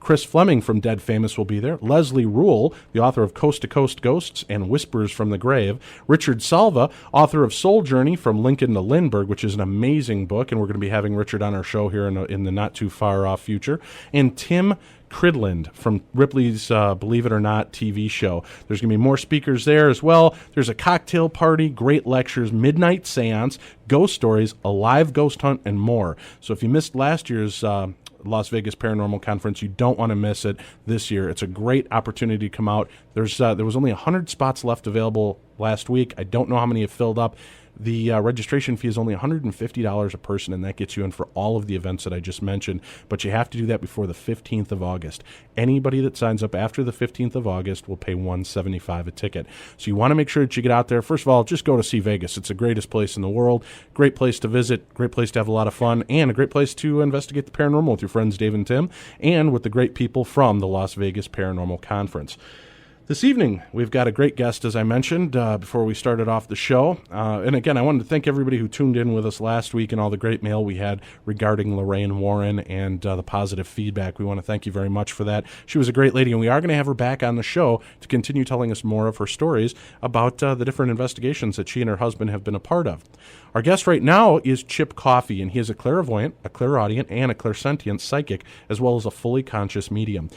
Chris Fleming from Dead Famous will be there. Leslie Rule, the author of Coast to Coast Ghosts and Whispers from the Grave. Richard Salva, author of Soul Journey from Lincoln to Lindbergh, which is an amazing book, and we're going to be having Richard on our show here in the not too far off future. And Tim Cridland from Ripley's Believe It or Not TV show. There's going to be more speakers there as well. There's a cocktail party, great lectures, midnight seance, ghost stories, a live ghost hunt, and more. So if you missed last year's Las Vegas Paranormal Conference, you don't want to miss it this year. It's a great opportunity to come out. There was only 100 spots left available last week. I don't know how many have filled up. The registration fee is only $150 a person, and that gets you in for all of the events that I just mentioned. But you have to do that before the 15th of August. Anybody that signs up after the 15th of August will pay $175 a ticket. So you want to make sure that you get out there. First of all, just go to see Vegas. It's the greatest place in the world. Great place to visit, great place to have a lot of fun, and a great place to investigate the paranormal with your friends Dave and Tim, and with the great people from the Las Vegas Paranormal Conference. This evening, we've got a great guest, as I mentioned, before we started off the show. And again, I wanted to thank everybody who tuned in with us last week and all the great mail we had regarding Lorraine Warren and the positive feedback. We want to thank you very much for that. She was a great lady, and we are going to have her back on the show to continue telling us more of her stories about the different investigations that she and her husband have been a part of. Our guest right now is Chip Coffey, and he is a clairvoyant, a clairaudient, and a clairsentient psychic, as well as a fully conscious medium.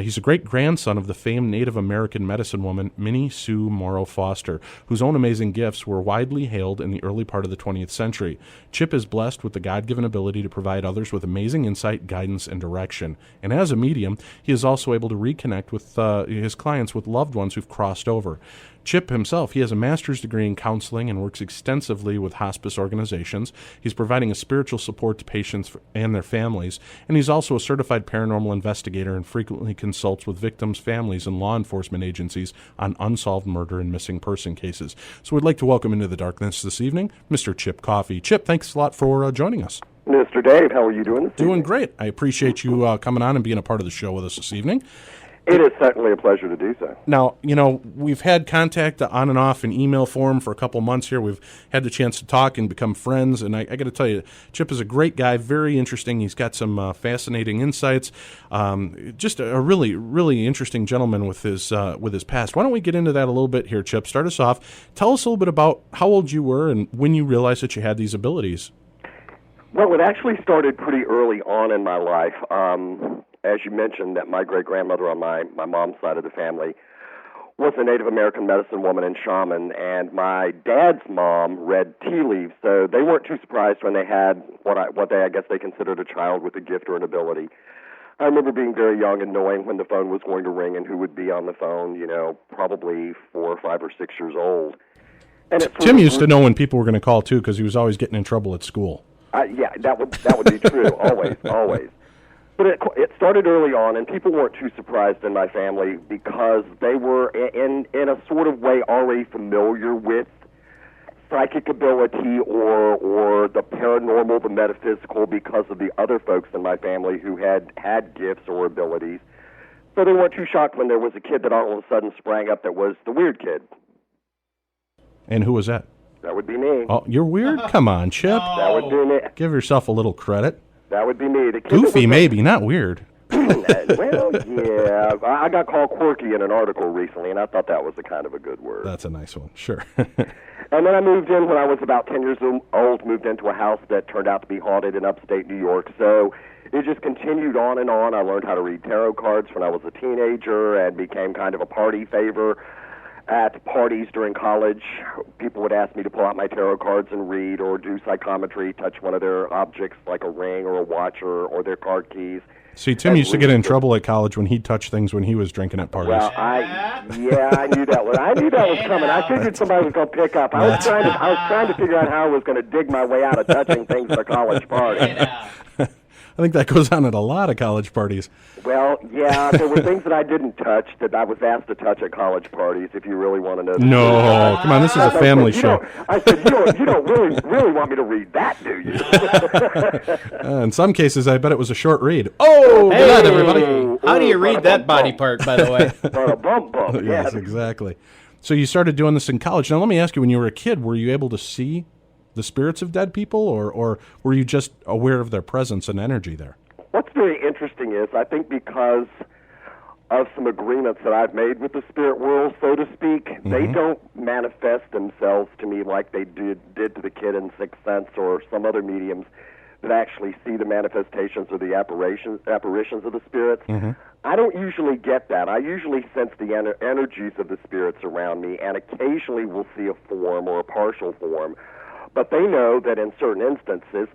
He's a great-grandson of the famed Native American medicine woman Minnie Sue Morrow Foster, whose own amazing gifts were widely hailed in the early part of the 20th century. Chip is blessed with the God-given ability to provide others with amazing insight, guidance, and direction. And as a medium, he is also able to reconnect with his clients with loved ones who've crossed over. Chip himself, he has a master's degree in counseling and works extensively with hospice organizations. He's providing a spiritual support to patients and their families, and he's also a certified paranormal investigator and frequently consults with victims' families and law enforcement agencies on unsolved murder and missing person cases. So we'd like to welcome into the darkness this evening, Mr. Chip Coffey. Chip, thanks a lot for joining us. Mr. Dave, how are you doing this evening? Doing great. I appreciate you coming on and being a part of the show with us this evening. It is certainly a pleasure to do so. Now, we've had contact on and off in email form for a couple months here. We've had the chance to talk and become friends, and I got to tell you, Chip is a great guy, very interesting. He's got some fascinating insights. Just a really, really interesting gentleman with his past. Why don't we get into that a little bit here, Chip? Start us off. Tell us a little bit about how old you were and when you realized that you had these abilities. Well, it actually started pretty early on in my life. As you mentioned, that my great-grandmother on my mom's side of the family was a Native American medicine woman and shaman, and my dad's mom read tea leaves, so they weren't too surprised when they had what they I guess they considered a child with a gift or an ability. I remember being very young and knowing when the phone was going to ring and who would be on the phone, probably 4, 5, or 6 years old. And Tim used to know when people were going to call, too, because he was always getting in trouble at school. Yeah, that would be true, always. But it started early on, and people weren't too surprised in my family because they were, in a sort of way, already familiar with psychic ability or the paranormal, the metaphysical, because of the other folks in my family who had gifts or abilities. So they weren't too shocked when there was a kid that all of a sudden sprang up that was the weird kid. And who was that? That would be me. Oh, you're weird? Come on, Chip. No. That would be me. Give yourself a little credit. That would be me. The kid Goofy, maybe, not weird. Well, yeah. I got called quirky in an article recently, and I thought that was a kind of a good word. That's a nice one, sure. And then I moved in when I was about 10 years old, moved into a house that turned out to be haunted in upstate New York. So it just continued on and on. I learned how to read tarot cards when I was a teenager and became kind of a party favor. At parties during college, people would ask me to pull out my tarot cards and read or do psychometry, touch one of their objects like a ring or a watch or their card keys. See, Tim used to get in trouble at college when he'd touch things when he was drinking at parties. Well, I knew that was coming. I figured somebody was going to pick up. I was trying to figure out how I was going to dig my way out of touching things at a college party. I think that goes on at a lot of college parties. Well, yeah, there were things that I didn't touch that I was asked to touch at college parties, if you really want to know. No, come on, this is a family show. I said, you don't really want me to read that, do you? In some cases, I bet it was a short read. Oh, hey, good night, everybody. How do you read that body part, by the way? Bump, Yes, exactly. So you started doing this in college. Now, let me ask you, when you were a kid, were you able to see the spirits of dead people, or were you just aware of their presence and energy there? What's very interesting is, I think because of some agreements that I've made with the spirit world, so to speak, they don't manifest themselves to me like they did to the kid in Sixth Sense or some other mediums that actually see the manifestations or the apparitions of the spirits. I don't usually get that. I usually sense the energies of the spirits around me, and occasionally will see a form or a partial form. But they know that in certain instances,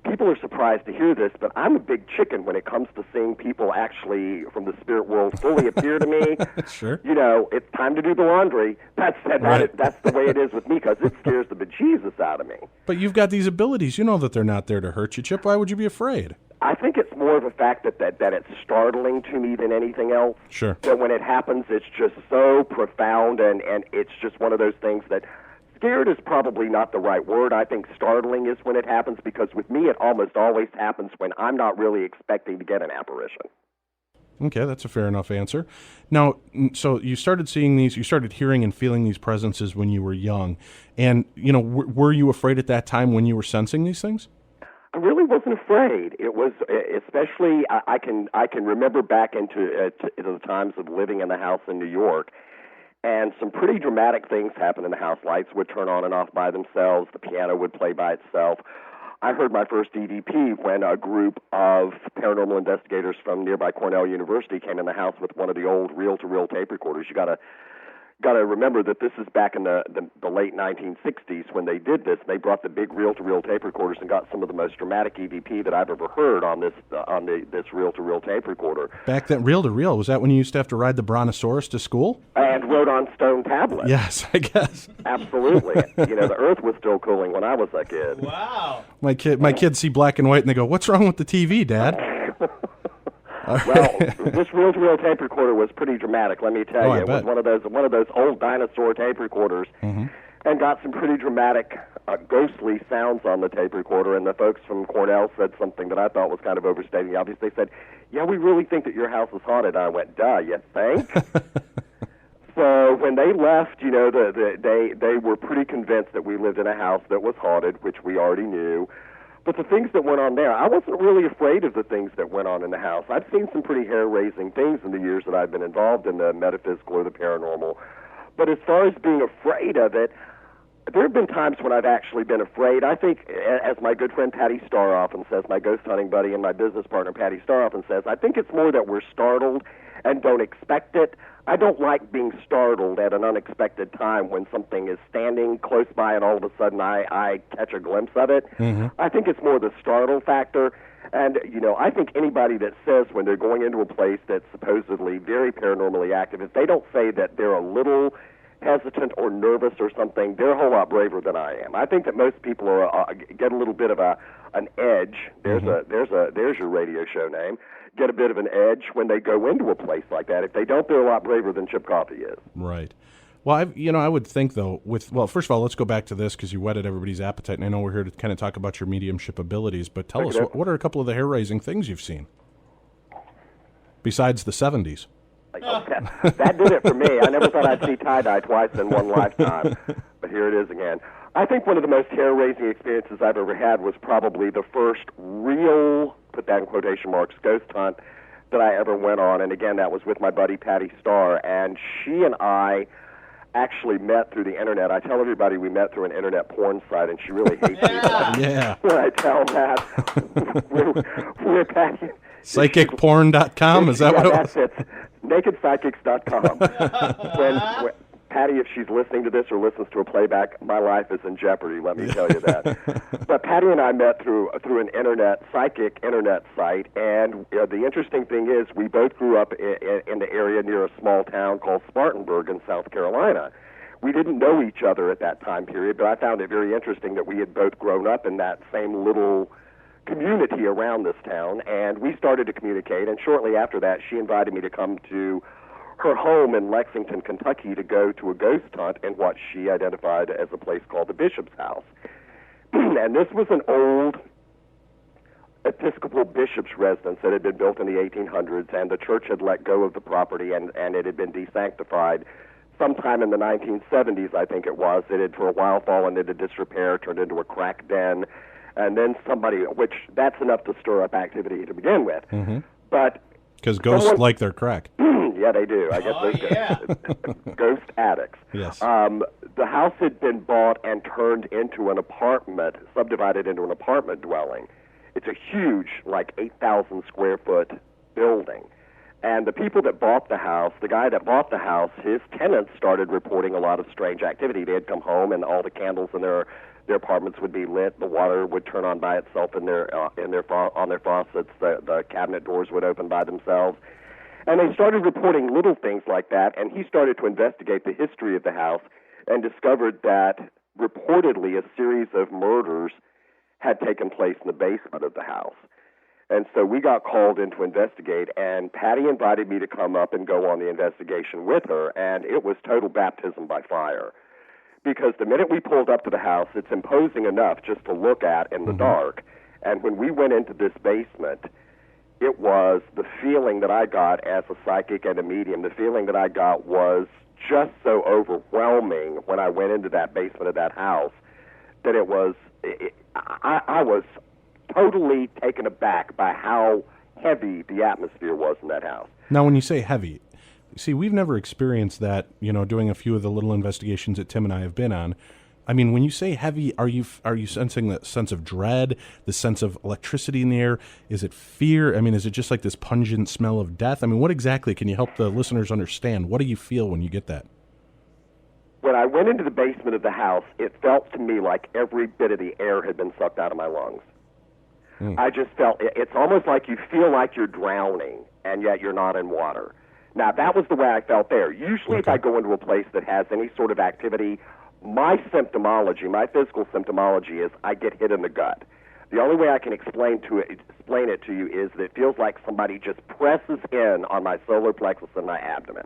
people are surprised to hear this, but I'm a big chicken when it comes to seeing people actually from the spirit world fully appear to me. Sure. You know, it's time to do the laundry. That's the way it is with me, because it scares the bejesus out of me. But you've got these abilities. You know that they're not there to hurt you, Chip. Why would you be afraid? I think it's more of a fact that it's startling to me than anything else. Sure. That when it happens, it's just so profound, and it's just one of those things that scared is probably not the right word. I think startling is when it happens, because with me it almost always happens when I'm not really expecting to get an apparition. Okay, that's a fair enough answer. Now, so you started seeing these, you started hearing and feeling these presences when you were young. And, you know, were you afraid at that time when you were sensing these things? I really wasn't afraid. It was especially I can remember back into the times of living in the house in New York, and some pretty dramatic things happened in the house. Lights would turn on and off by themselves. The piano would play by itself. I heard my first EVP when a group of paranormal investigators from nearby Cornell University came in the house with one of the old reel-to-reel tape recorders. You got to remember that this is back in the late 1960s when they did this. They brought the big reel-to-reel tape recorders and got some of the most dramatic EVP that I've ever heard on this reel-to-reel tape recorder. Back then, reel-to-reel, was that when you used to have to ride the Brontosaurus to school? And wrote on stone tablets. Yes, I guess. Absolutely. You know, the earth was still cooling when I was a kid. Wow. My kids see black and white and they go, "What's wrong with the TV, Dad?" Well, this reel-to-reel tape recorder was pretty dramatic, let me tell you. It bet. was one of those old dinosaur tape recorders, and got some pretty dramatic, ghostly sounds on the tape recorder. And the folks from Cornell said something that I thought was kind of overstating the obvious. They said, "Yeah, we really think that your house is haunted." And I went, "Duh, you think?" So when they left, you know, they were pretty convinced that we lived in a house that was haunted, which we already knew. But the things that went on there, I wasn't really afraid of the things that went on in the house. I've seen some pretty hair-raising things in the years that I've been involved in the metaphysical or the paranormal. But as far as being afraid of it, there have been times when I've actually been afraid. I think, as my good friend Patty Starr often says, my ghost hunting buddy and my business partner Patty Starr often says, I think it's more that we're startled and don't expect it. I don't like being startled at an unexpected time when something is standing close by and all of a sudden I catch a glimpse of it. I think it's more the startle factor. And, you know, I think anybody that says when they're going into a place that's supposedly very paranormally active, if they don't say that they're a little hesitant or nervous or something, they're a whole lot braver than I am. I think that most people are get a little bit of an edge. There's your radio show name. Get a bit of an edge when they go into a place like that. If they don't, they're a lot braver than Chip Coffey is. Right. Well, I would think, though, first of all, let's go back to this because you whetted everybody's appetite, and I know we're here to kind of talk about your mediumship abilities, but tell us, what are a couple of the hair-raising things you've seen besides the 70s? That did it for me. I never thought I'd see tie-dye twice in one lifetime, but here it is again. I think one of the most hair-raising experiences I've ever had was probably the first real, put that in quotation marks, ghost hunt that I ever went on. And again, that was with my buddy Patty Starr. And she and I actually met through the Internet. I tell everybody we met through an Internet porn site, and she really hates me when I tell that. We're Patty. Psychicporn.com? Is that what it was? That's it. NakedPsychics.com. when Patty, if she's listening to this or listens to a playback, my life is in jeopardy, let me tell you that. But Patty and I met through an psychic internet site, and the interesting thing is we both grew up in the area near a small town called Spartanburg in South Carolina. We didn't know each other at that time period, but I found it very interesting that we had both grown up in that same little community around this town, and we started to communicate, and shortly after that, she invited me to come to her home in Lexington, Kentucky, to go to a ghost hunt in what she identified as a place called the Bishop's House. And this was an old Episcopal bishop's residence that had been built in the 1800s, and the church had let go of the property, and it had been desanctified sometime in the 1970s, I think it was. It had for a while fallen into disrepair, turned into a crack den, and then somebody, which that's enough to stir up activity to begin with. Mm-hmm. But because ghosts like their crack. Yeah, they do. I guess ghost addicts. Yes. The house had been bought and turned into an apartment, subdivided into an apartment dwelling. It's a huge, like 8,000 square foot building. And the people that bought the house, the guy that bought the house, his tenants started reporting a lot of strange activity. They'd come home and all the candles in their apartments would be lit. The water would turn on by itself on their faucets. The cabinet doors would open by themselves. And they started reporting little things like that, and he started to investigate the history of the house and discovered that reportedly a series of murders had taken place in the basement of the house. And so we got called in to investigate, and Patty invited me to come up and go on the investigation with her, and it was total baptism by fire. Because the minute we pulled up to the house, it's imposing enough just to look at in the dark. And when we went into this basement, it was the feeling that I got as a psychic and a medium. The feeling that I got was just so overwhelming when I went into that basement of that house that I was totally taken aback by how heavy the atmosphere was in that house. Now, when you say heavy, see, we've never experienced that, doing a few of the little investigations that Tim and I have been on. I mean, when you say heavy, are you sensing that sense of dread, the sense of electricity in the air? Is it fear? I mean, is it just like this pungent smell of death? I mean, what exactly, can you help the listeners understand? What do you feel when you get that? When I went into the basement of the house, it felt to me like every bit of the air had been sucked out of my lungs. I just felt, it's almost like you feel like you're drowning, and yet you're not in water. Now, that was the way I felt there. Usually if I go into a place that has any sort of activity, my symptomology, my physical symptomology is I get hit in the gut. The only way I can explain it to you is that it feels like somebody just presses in on my solar plexus and my abdomen.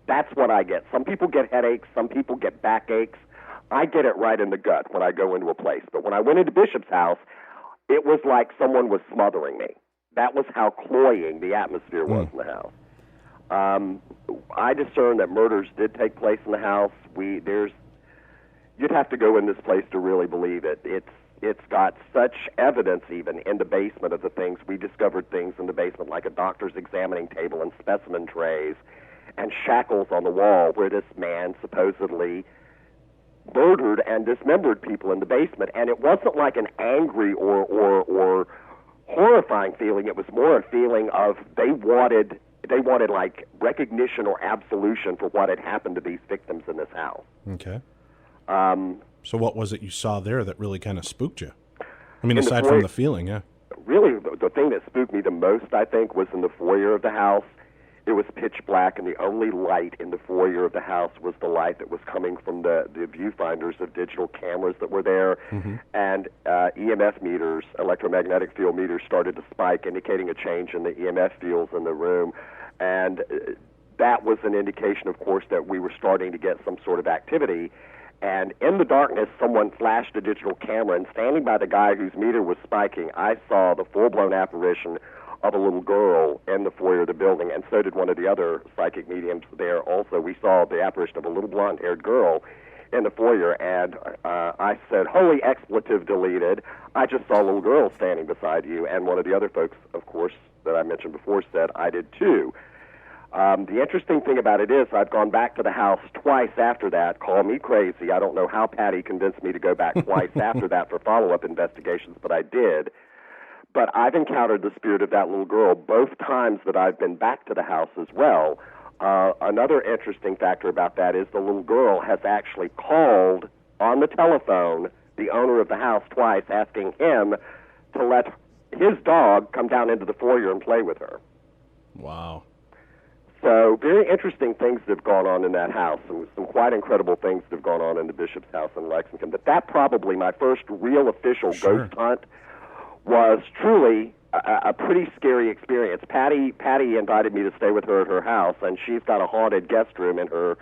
That's what I get. Some people get headaches. Some people get backaches. I get it right in the gut when I go into a place. But when I went into Bishop's house, it was like someone was smothering me. That was how cloying the atmosphere was in the house. I discern that murders did take place in the house. You'd have to go in this place to really believe it. It's got such evidence even in the basement of the things. We discovered things in the basement like a doctor's examining table and specimen trays and shackles on the wall where this man supposedly murdered and dismembered people in the basement. And it wasn't like an angry or horrifying feeling. It was more a feeling of they wanted like recognition or absolution for what had happened to these victims in this house. Okay. So what was it you saw there that really kind of spooked you? I mean, aside from the feeling, yeah. Really, the thing that spooked me the most, I think, was in the foyer of the house. It was pitch black, and the only light in the foyer of the house was the light that was coming from the viewfinders of digital cameras that were there. And EMF meters, electromagnetic field meters, started to spike, indicating a change in the EMF fields in the room. And that was an indication, of course, that we were starting to get some sort of activity. And in the darkness, someone flashed a digital camera, and standing by the guy whose meter was spiking, I saw the full-blown apparition of a little girl in the foyer of the building, and so did one of the other psychic mediums there also. We saw the apparition of a little blonde-haired girl in the foyer, and I said, holy expletive deleted, I just saw a little girl standing beside you. And one of the other folks, of course, that I mentioned before said, I did too. The interesting thing about it is I've gone back to the house twice after that. Call me crazy. I don't know how Patty convinced me to go back twice after that for follow-up investigations, but I did. But I've encountered the spirit of that little girl both times that I've been back to the house as well. Another interesting factor about that is the little girl has actually called on the telephone the owner of the house twice, asking him to let his dog come down into the foyer and play with her. Wow. So very interesting things that have gone on in that house, and some quite incredible things that have gone on in the Bishop's house in Lexington. But that probably, my first real official ghost hunt, was truly a pretty scary experience. Patty invited me to stay with her at her house, and she's got a haunted guest room in her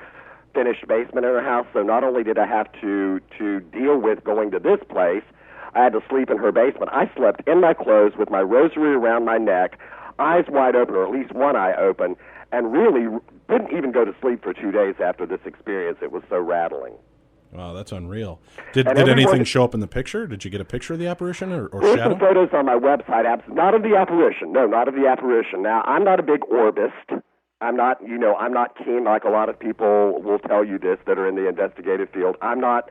finished basement in her house. So not only did I have to deal with going to this place, I had to sleep in her basement. I slept in my clothes with my rosary around my neck, eyes wide open, or at least one eye open, and really didn't even go to sleep for 2 days after this experience. It was so rattling. Wow, that's unreal. Did And anything everyone- show up in the picture? Did you get a picture of the apparition or There's shadow? some photos on my website, not of the apparition. No, not of the apparition. Now, I'm not a big orbist. I'm not keen, like a lot of people will tell you this that are in the investigative field. I'm not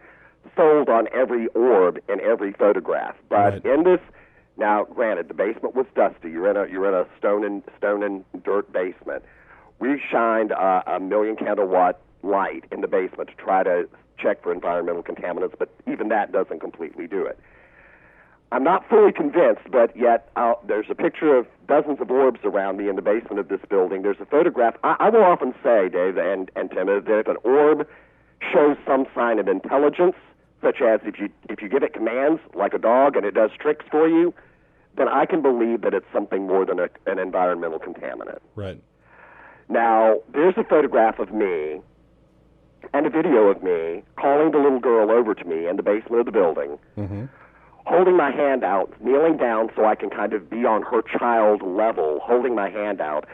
sold on every orb in every photograph. But Right. in this, now, granted, the basement was dusty. You're in a stone and dirt basement. We shined a million candle watt light in the basement to try to check for environmental contaminants, but even that doesn't completely do it. I'm not fully convinced, but yet there's a picture of dozens of orbs around me in the basement of this building. There's a photograph. I will often say, Dave and Tim, that if an orb shows some sign of intelligence, such as if you give it commands like a dog and it does tricks for you, then I can believe that it's something more than an environmental contaminant. Right. Now, there's a photograph of me and a video of me calling the little girl over to me in the basement of the building, holding my hand out, kneeling down so I can kind of be on her child level, holding my hand out.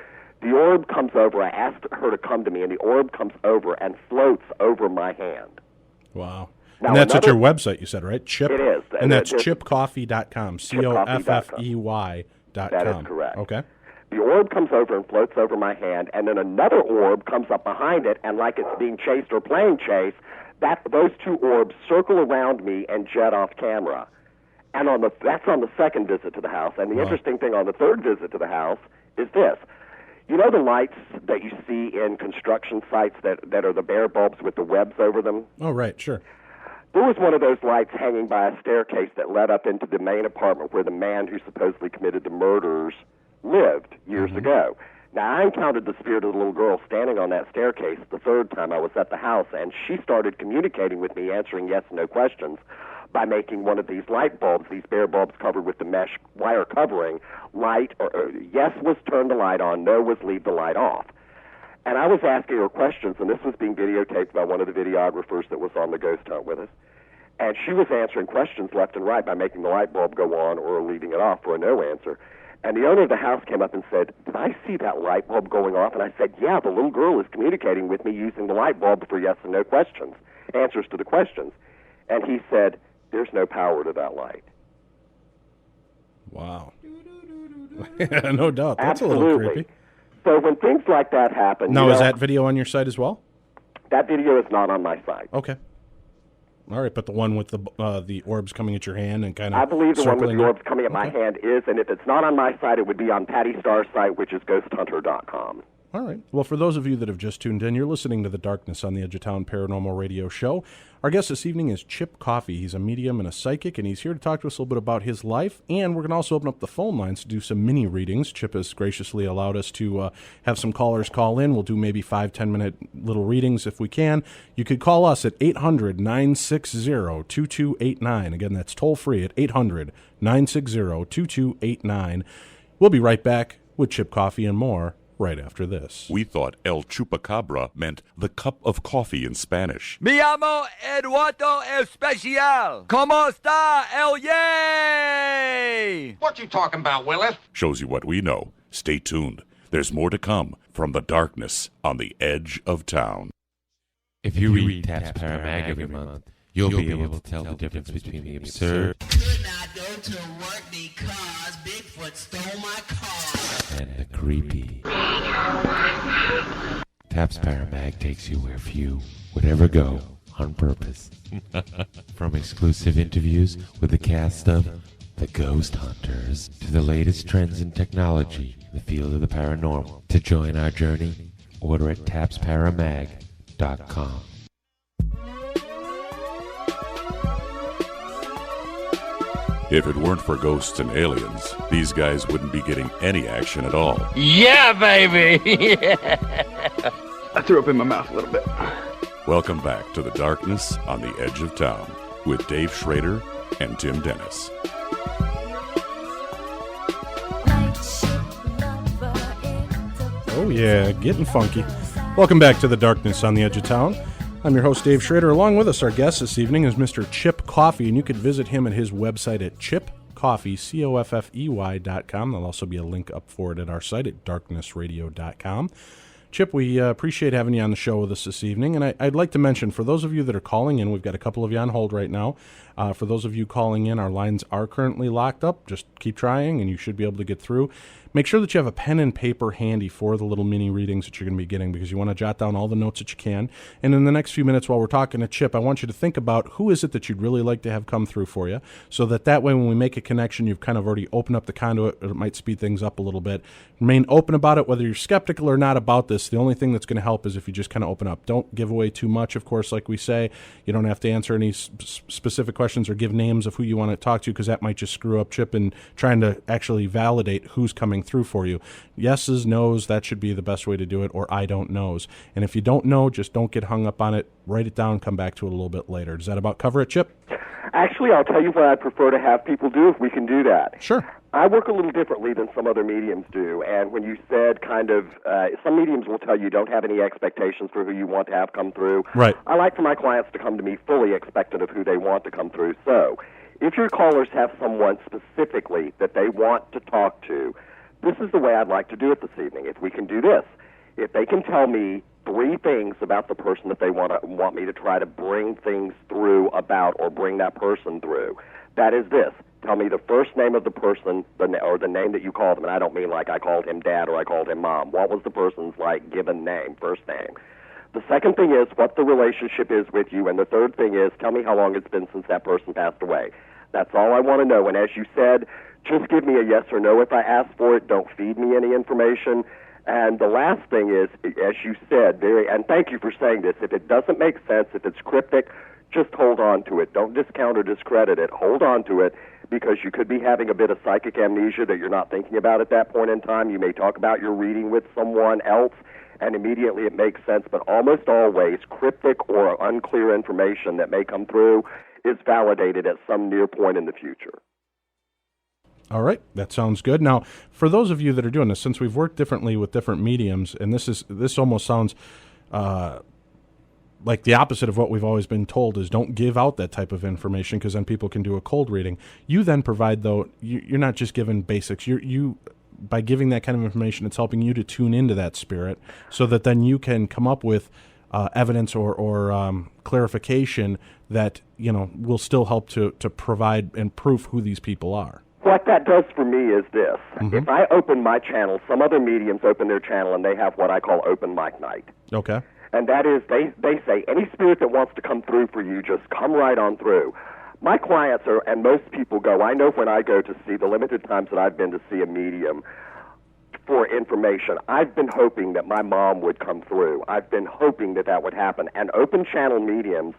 The orb comes over. I asked her to come to me, and the orb comes over and floats over my hand. Wow. Now, And that's at another- your website, you said, right? Chip. It is. And that's It is. chipcoffey.com. COFFEY.com. That is correct. Okay. The orb comes over and floats over my hand, and then another orb comes up behind it, and like it's being chased or playing chase, those two orbs circle around me and jet off camera. And that's on the second visit to the house. And the interesting thing on the third visit to the house is this. You know the lights that you see in construction sites that are the bare bulbs with the webs over them? Oh, right, sure. There was one of those lights hanging by a staircase that led up into the main apartment where the man who supposedly committed the murders lived years ago. Now, I encountered the spirit of the little girl standing on that staircase the third time I was at the house, and she started communicating with me, answering yes and no questions, by making one of these light bulbs, these bare bulbs covered with the mesh wire covering, light, or yes was turn the light on, no was leave the light off. And I was asking her questions, and this was being videotaped by one of the videographers that was on the ghost hunt with us. And she was answering questions left and right by making the light bulb go on or leaving it off for a no answer. And the owner of the house came up and said, "Did I see that light bulb going off?" And I said, "Yeah, the little girl is communicating with me using the light bulb for yes and no questions, answers to the questions." And he said, "There's no power to that light." Wow. No doubt. That's a Absolutely. little creepy. So when things like that happen... Now, is that video on your site as well? That video is not on my site. Okay. All right, but the one with the orbs coming at your hand and kind of I believe the one with circling the up? orbs coming at my hand is, and if it's not on my site, it would be on Patty Starr's site, which is ghosthunter.com. All right. Well, for those of you that have just tuned in, you're listening to the Darkness on the Edge of Town Paranormal Radio Show. Our guest this evening is Chip Coffey. He's a medium and a psychic, and he's here to talk to us a little bit about his life. And we're going to also open up the phone lines to do some mini readings. Chip has graciously allowed us to have some callers call in. We'll do maybe 5-10 minute little readings if we can. You could call us at 800-960-2289. Again, that's toll free at 800-960-2289. We'll be right back with Chip Coffey and more right after this. We thought El Chupacabra meant the cup of coffee in Spanish. Me llamo Eduardo Especial. ¿Cómo está el yay? What you talking about, Willis? Shows you what we know. Stay tuned. There's more to come from the Darkness on the Edge of Town. If you read Taps Paramag every month, you'll be able to tell the difference between the absurd Could not go to work because Bigfoot stole my car. and the creepy. Taps Paramag takes you where few would ever go on purpose. From exclusive interviews with the cast of The Ghost Hunters to the latest trends in technology in the field of the paranormal. To join our journey, order at tapsparamag.com. If it weren't for ghosts and aliens, these guys wouldn't be getting any action at all. Yeah, baby. I threw up in my mouth a little bit. Welcome back to the Darkness on the Edge of Town with Dave Schrader and Tim Dennis. Oh, yeah, getting funky. Welcome back to the Darkness on the Edge of Town. I'm your host, Dave Schrader. Along with us, our guest this evening is Mr. Chip Coffey, and you can visit him at his website at chipcoffey, COFFEY.com. There'll also be a link up for it at our site at darknessradio.com. Chip, we appreciate having you on the show with us this evening. And I'd like to mention, for those of you that are calling in, we've got a couple of you on hold right now. For those of you calling in, our lines are currently locked up. Just keep trying, and you should be able to get through. Make sure that you have a pen and paper handy for the little mini readings that you're going to be getting, because you want to jot down all the notes that you can. And in the next few minutes while we're talking to Chip, I want you to think about who is it that you'd really like to have come through for you, so that way when we make a connection, you've kind of already opened up the conduit, or it might speed things up a little bit. Remain open about it, whether you're skeptical or not about this. The only thing that's going to help is if you just kind of open up. Don't give away too much, of course, like we say. You don't have to answer any specific questions or give names of who you want to talk to, because that might just screw up Chip in trying to actually validate who's coming through for you. Yeses, nos, that should be the best way to do it, or I don't knows. And if you don't know, just don't get hung up on it. Write it down, come back to it a little bit later. Does that about cover it, Chip? Actually, I'll tell you what I'd prefer to have people do if we can do that. Sure. I work a little differently than some other mediums do, and when you said some mediums will tell you don't have any expectations for who you want to have come through. Right. I like for my clients to come to me fully expectant of who they want to come through. So if your callers have someone specifically that they want to talk to, this is the way I'd like to do it this evening. If we can do this, if they can tell me 3 things about the person that they want me to try to bring things through about, or bring that person through, that is this. Tell me the first name of the person, or the name that you called him. And I don't mean like I called him dad or I called him mom. What was the person's given name, first name? The second thing is what the relationship is with you. And the third thing is tell me how long it's been since that person passed away. That's all I want to know. And as you said, just give me a yes or no if I ask for it. Don't feed me any information. And the last thing is, as you said, and thank you for saying this, if it doesn't make sense, if it's cryptic, just hold on to it. Don't discount or discredit it. Hold on to it, because you could be having a bit of psychic amnesia that you're not thinking about at that point in time. You may talk about your reading with someone else, and immediately it makes sense. But almost always, cryptic or unclear information that may come through is validated at some near point in the future. All right, that sounds good. Now, for those of you that are doing this, since we've worked differently with different mediums, and this almost sounds like the opposite of what we've always been told, is don't give out that type of information, because then people can do a cold reading. You then provide, though, you're not just giving basics. You by giving that kind of information, it's helping you to tune into that spirit, so that then you can come up with evidence or clarification that will still help to provide and proof who these people are. What that does for me is this. Mm-hmm. If I open my channel, some other mediums open their channel and they have what I call open mic night. Okay. And that is, they say, any spirit that wants to come through for you, just come right on through. My clients and most people go, I know when I go to see, the limited times that I've been to see a medium for information, I've been hoping that my mom would come through. I've been hoping that would happen. And open channel mediums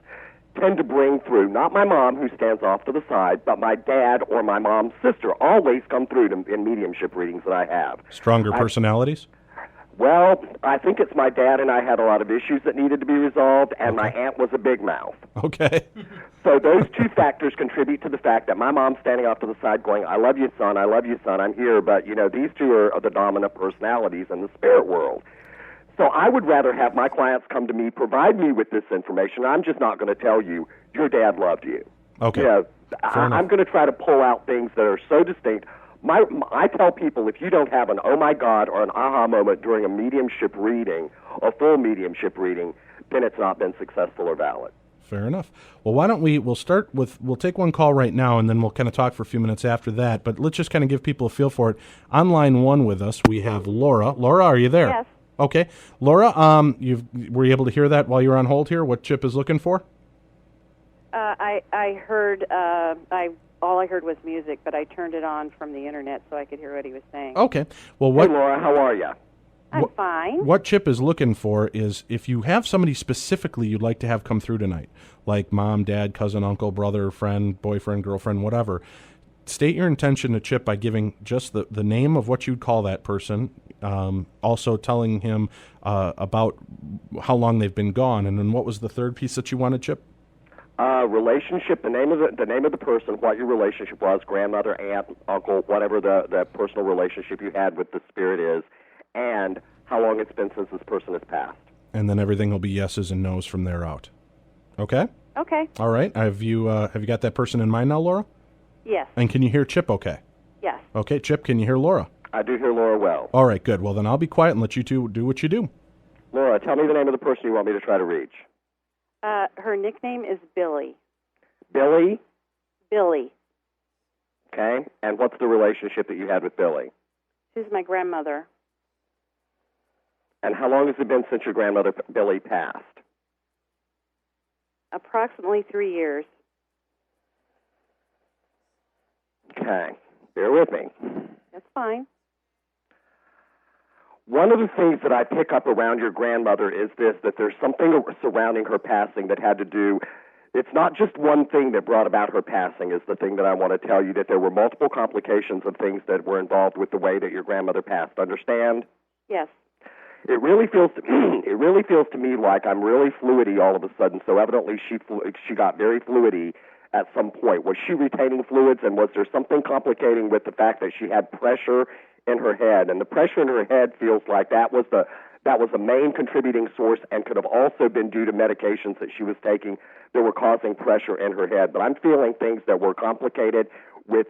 tend to bring through, not my mom who stands off to the side, but my dad or my mom's sister always come through in mediumship readings that I have. Stronger personalities? Well, I think it's my dad and I had a lot of issues that needed to be resolved, and my aunt was a big mouth. Okay. So those two factors contribute to the fact that my mom's standing off to the side going, I love you, son, I'm here, but, these two are the dominant personalities in the spirit world. So I would rather have my clients come to me, provide me with this information. I'm just not going to tell you, your dad loved you. Okay. I'm going to try to pull out things that are so distinct. I tell people, if you don't have an oh my God or an aha moment during a mediumship reading, a full mediumship reading, then it's not been successful or valid. Fair enough. Well, why don't we'll take one call right now, and then we'll kind of talk for a few minutes after that. But let's just kind of give people a feel for it. On line 1 with us, we have Laura. Laura, are you there? Yes. Okay. Laura, were you able to hear that while you were on hold here, what Chip is looking for? I heard, all I heard was music, but I turned it on from the internet so I could hear what he was saying. Okay. Well, Hey, Laura, how are you? I'm fine. What Chip is looking for is if you have somebody specifically you'd like to have come through tonight, like mom, dad, cousin, uncle, brother, friend, boyfriend, girlfriend, whatever, state your intention to Chip by giving just the name of what you'd call that person, also telling him about how long they've been gone, and then what was the third piece that you wanted, Chip? Relationship, the name of the person, what your relationship was, grandmother, aunt, uncle, whatever the personal relationship you had with the spirit is, and how long it's been since this person has passed. And then everything will be yeses and nos from there out. Okay? Okay. All right. Have you got that person in mind now, Laura? Yes. And can you hear Chip okay? Yes. Okay, Chip, can you hear Laura? I do hear Laura well. All right, good. Well, then I'll be quiet and let you two do what you do. Laura, tell me the name of the person you want me to try to reach. Her nickname is Billy. Billy? Billy. Okay. And what's the relationship that you had with Billy? She's my grandmother. And how long has it been since your grandmother, Billy, passed? Approximately 3 years. Okay. Bear with me. That's fine. One of the things that I pick up around your grandmother is this, that there's something surrounding her passing that had to do, it's not just one thing that brought about her passing is the thing that I want to tell you, that there were multiple complications of things that were involved with the way that your grandmother passed. Understand? Yes. It really feels to me like I'm really fluidy all of a sudden, so evidently she got very fluidy at some point. Was she retaining fluids, and was there something complicating with the fact that she had pressure in her head? And the pressure in her head feels like that was a main contributing source, and could have also been due to medications that she was taking that were causing pressure in her head. But I'm feeling things that were complicated with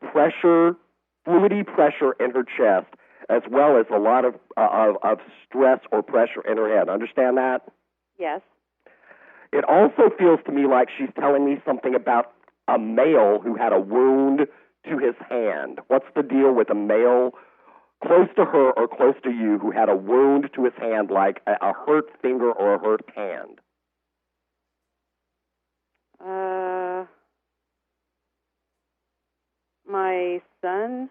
pressure, fluidy pressure in her chest, as well as a lot of stress or pressure in her head. Understand that? Yes. It also feels to me like she's telling me something about a male who had a wound to his hand. What's the deal with a male close to her or close to you who had a wound to his hand, like a hurt finger or a hurt hand? My son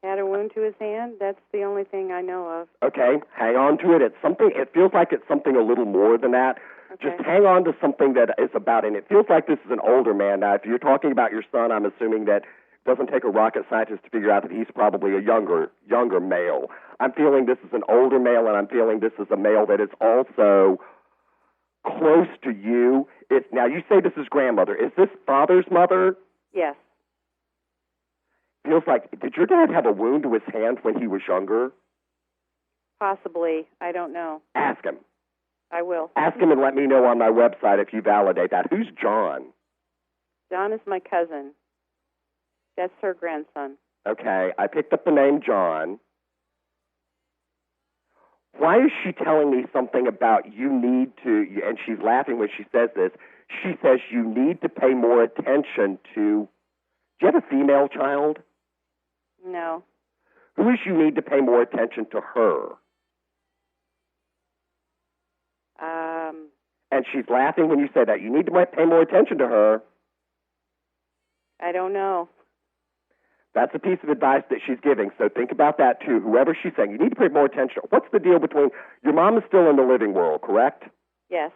had a wound to his hand. That's the only thing I know of. Okay, hang on to it. It feels like it's something a little more than that. Okay. Just hang on to something that is about, and it feels like this is an older man. Now, if you're talking about your son, I'm assuming that it doesn't take a rocket scientist to figure out that he's probably a younger male. I'm feeling this is an older male, and I'm feeling this is a male that is also close to you. Now, you say this is grandmother. Is this father's mother? Yes. Feels like, did your dad have a wound to his hand when he was younger? Possibly. I don't know. Ask him. I will. Ask him and let me know on my website if you validate that. Who's John? John is my cousin. That's her grandson. Okay, I picked up the name John. Why is she telling me something about you need to, and she's laughing when she says this, she says you need to pay more attention to, do you have a female child? No. Who is you need to pay more attention to her? And she's laughing when you say that. You need to pay more attention to her. I don't know. That's a piece of advice that she's giving, so think about that too. Whoever she's saying, you need to pay more attention. What's the deal between, your mom is still in the living world, correct? Yes.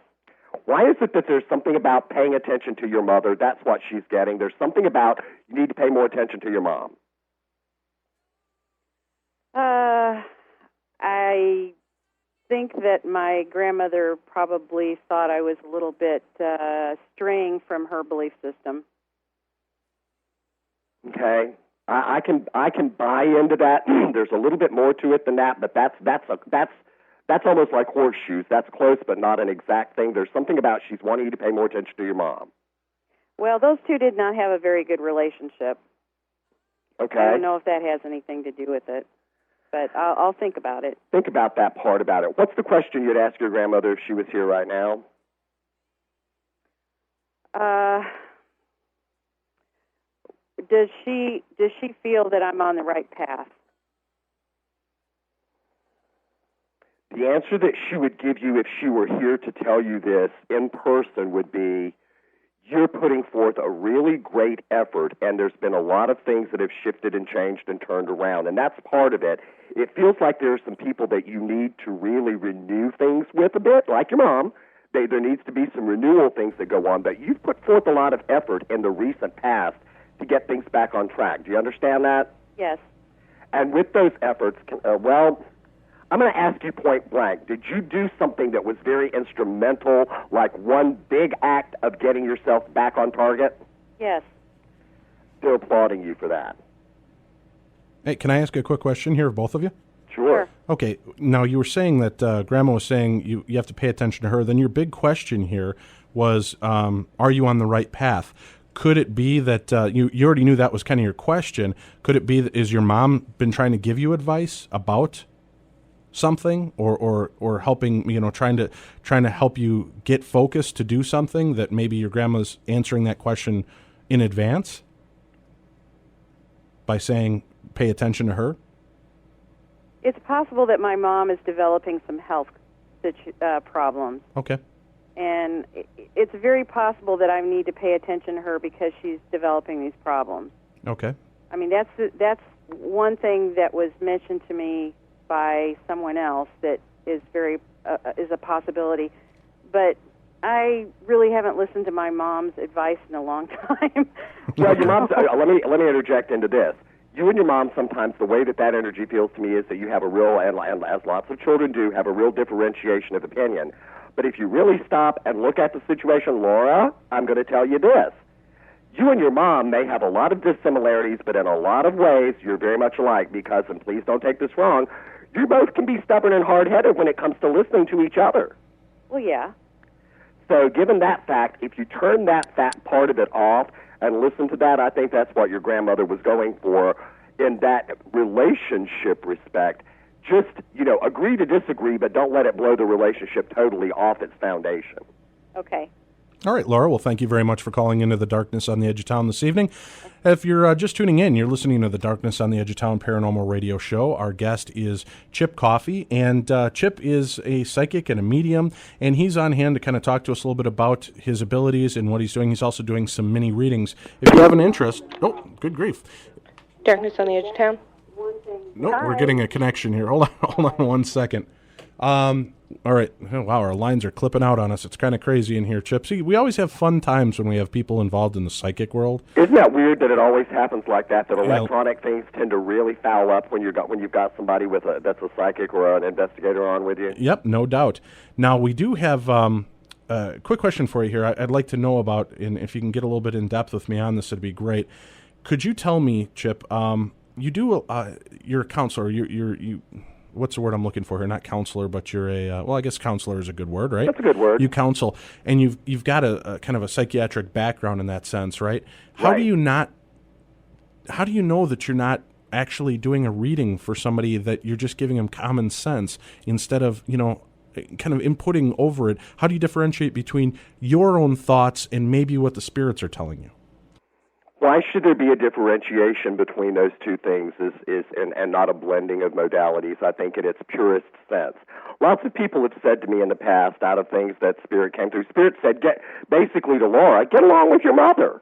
Why is it that there's something about paying attention to your mother? That's what she's getting. There's something about you need to pay more attention to your mom. I think that my grandmother probably thought I was a little bit straying from her belief system. Okay, I can buy into that. There's a little bit more to it than that, but that's almost like horseshoes. That's close, but not an exact thing. There's something about she's wanting you to pay more attention to your mom. Well, those two did not have a very good relationship. Okay. I don't know if that has anything to do with it, but I'll think about it. Think about that part about it. What's the question you'd ask your grandmother if she was here right now? Does she feel that I'm on the right path? The answer that she would give you if she were here to tell you this in person would be, you're putting forth a really great effort, and there's been a lot of things that have shifted and changed and turned around, and that's part of it. It feels like there are some people that you need to really renew things with a bit, like your mom. There needs to be some renewal things that go on, but you've put forth a lot of effort in the recent past to get things back on track. Do you understand that? Yes. And with those efforts, I'm going to ask you point blank, did you do something that was very instrumental, like one big act of getting yourself back on target? Yes. They're applauding you for that. Hey, can I ask a quick question here of both of you? Sure. Okay, now you were saying that Grandma was saying you have to pay attention to her. Then your big question here was, are you on the right path? Could it be that you already knew that was kind of your question? Could it be that is your mom been trying to give you advice about something or helping, trying to help you get focused to do something that maybe your grandma's answering that question in advance by saying, pay attention to her? It's possible that my mom is developing some health problems. Okay. And it's very possible that I need to pay attention to her because she's developing these problems. Okay. I mean, that's one thing that was mentioned to me by someone else that is is a possibility. But I really haven't listened to my mom's advice in a long time. Well, your mom's, let me interject into this. You and your mom, sometimes the way that energy feels to me is that you have a real, and as lots of children do, have a real differentiation of opinion. But if you really stop and look at the situation, Laura, I'm going to tell you this. You and your mom may have a lot of dissimilarities, but in a lot of ways, you're very much alike because, and please don't take this wrong, you both can be stubborn and hard-headed when it comes to listening to each other. Well, yeah. So given that fact, if you turn that part of it off and listen to that, I think that's what your grandmother was going for in that relationship respect. Just, agree to disagree, but don't let it blow the relationship totally off its foundation. Okay. All right, Laura. Well, thank you very much for calling into the Darkness on the Edge of Town this evening. If you're just tuning in, you're listening to the Darkness on the Edge of Town Paranormal Radio Show. Our guest is Chip Coffey, and Chip is a psychic and a medium, and he's on hand to kind of talk to us a little bit about his abilities and what he's doing. He's also doing some mini readings. If you have an interest... Oh, good grief. Darkness on the Edge of Town. Nope, we're getting a connection here. Hold on 1 second. All right. Oh, wow, our lines are clipping out on us. It's kind of crazy in here, Chip. See, we always have fun times when we have people involved in the psychic world. Isn't that weird that it always happens like that? That electronic things tend to really foul up when you've got somebody that's a psychic or an investigator on with you. Yep, no doubt. Now we do have a quick question for you here. I'd like to know about, and if you can get a little bit in depth with me on this, it'd be great. Could you tell me, Chip? You're a counselor. You. What's the word I'm looking for here? Not counselor, but you're a, I guess counselor is a good word, right? That's a good word. You counsel, and you've got a kind of a psychiatric background in that sense, right? How do you know that you're not actually doing a reading for somebody, that you're just giving them common sense instead of, kind of inputting over it? How do you differentiate between your own thoughts and maybe what the spirits are telling you? Why should there be a differentiation between those two things and not a blending of modalities, I think, in its purest sense? Lots of people have said to me in the past, out of things that Spirit came through, Spirit said, basically to Laura, get along with your mother.